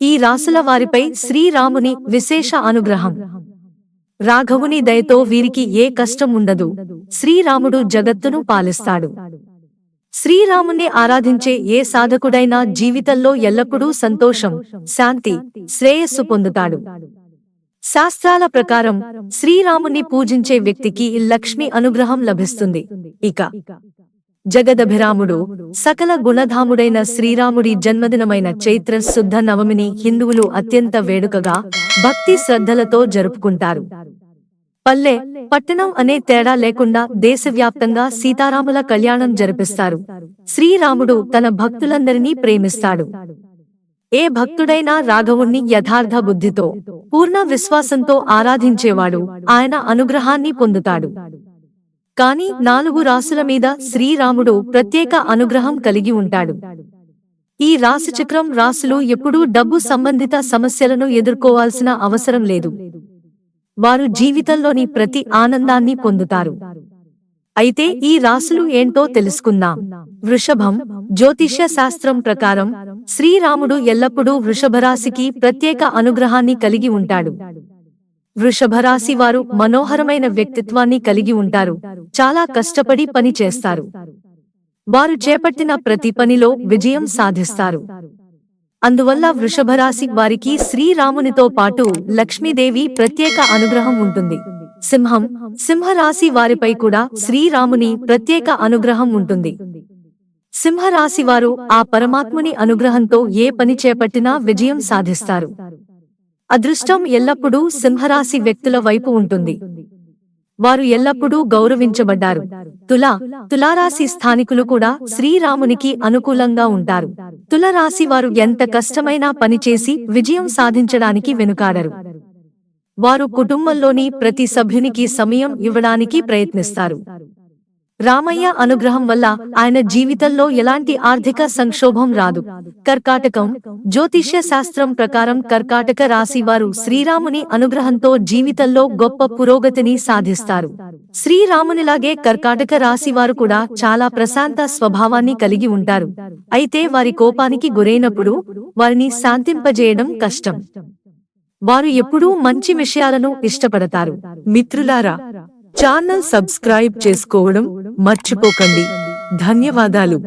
ఈ రాసుల వారిపై శ్రీరాముని విశేష అనుగ్రహం. రాఘవుని దయతో వీరికి ఏ కష్టం ఉండదు. శ్రీరాముడు జగత్తును పాలిస్తాడు. శ్రీరాముణ్ణి ఆరాధించే ఏ సాధకుడైనా జీవితంలో ఎల్లప్పుడూ సంతోషం, శాంతి, శ్రేయస్సు పొందుతాడు. శాస్త్రాల ప్రకారం శ్రీరాముని పూజించే వ్యక్తికి లక్ష్మి అనుగ్రహం లభిస్తుంది. ఇక జగదభిరాముడు, సకల గుణధాముడైన శ్రీరాముడి జన్మదినమైన చైత్ర శుద్ధ నవమిని హిందువులు అత్యంత వేడుకగా, భక్తి శ్రద్ధలతో జరుపుకుంటారు. పల్లె, పట్టణం అనే తేడా లేకుండా దేశవ్యాప్తంగా సీతారాముల కళ్యాణం జరిపిస్తారు. శ్రీరాముడు తన భక్తులందరినీ ప్రేమిస్తాడు. ఏ భక్తుడైనా రాఘవుణ్ణి యథార్థ బుద్ధితో, పూర్ణ విశ్వాసంతో ఆరాధించేవాడు ఆయన అనుగ్రహాన్ని పొందుతాడు. కాని 4 రాసుల మీద శ్రీరాముడు ప్రత్యేక అనుగ్రహం కలిగి ఉంటాడు. ఈ రాశిచక్రం రాసులు ఎప్పుడూ డబ్బు సంబంధిత సమస్యలను ఎదుర్కోవాల్సిన అవసరం లేదు. వారు జీవితంలోని ప్రతి ఆనందాన్ని పొందుతారు. అయితే ఈ రాసులు ఏంటో తెలుసుకుందాం. వృషభం. జ్యోతిష్య శాస్త్రం ప్రకారం శ్రీరాముడు ఎల్లప్పుడూ వృషభరాశికి ప్రత్యేక అనుగ్రహాన్ని కలిగి ఉంటాడు. వృషభరాశి వారు మనోహరమైన వ్యక్తిత్వాన్ని కలిగి ఉంటారు. చాలా కష్టపడి పని చేస్తారు. వారు చేపట్టిన ప్రతి పనిలో విజయం సాధిస్తారు. అందువల్ల వృషభరాశి వారికి శ్రీరామునితో పాటు లక్ష్మీదేవి ప్రత్యేక అనుగ్రహం ఉంటుంది. సింహం. సింహరాశి వారిపై కూడా శ్రీరాముని ప్రత్యేక అనుగ్రహం ఉంటుంది. సింహరాశి వారు ఆ పరమాత్ముని అనుగ్రహంతో ఏ పని చేపట్టినా విజయం సాధిస్తారు. అదృష్టం ఎల్లప్పుడూ సింహరాశి వ్యక్తుల వైపు ఉంటుంది. వారు ఎల్లప్పుడూ గౌరవించబడ్డారు. తులారాశి స్థానికులు కూడా శ్రీరామునికి అనుకూలంగా ఉంటారు. తులరాశి వారు ఎంత కష్టమైనా పనిచేసి విజయం సాధించడానికి వెనుకాడరు. వారు కుటుంబంలోని ప్రతి సభ్యునికి సమయం ఇవ్వడానికి ప్రయత్నిస్తారు. రామయ్య అనుగ్రహం వల్ల ఆయన జీవితంలో ఎలాంటి ఆర్థిక సంక్షోభం రాదు. కర్కాటకం. జ్యోతిష్య శాస్త్రం ప్రకారం కర్కాటక రాశి వారు శ్రీరాముని అనుగ్రహంతో జీవితంలో గొప్ప పురోగతిని సాధిస్తారు. శ్రీరామునిలాగే కర్కాటక రాశి వారు కూడా చాలా ప్రశాంత స్వభావాన్ని కలిగి ఉంటారు. అయితే వారి కోపానికి గురైనప్పుడు వారిని శాంతింపజేయడం కష్టం. వారు ఎప్పుడూ మంచి విషయాలను ఇష్టపడతారు. మిత్రులారా, ఛానల్ సబ్స్క్రైబ్ చేసుకోవడం మర్చిపోకండి. ధన్యవాదాలు.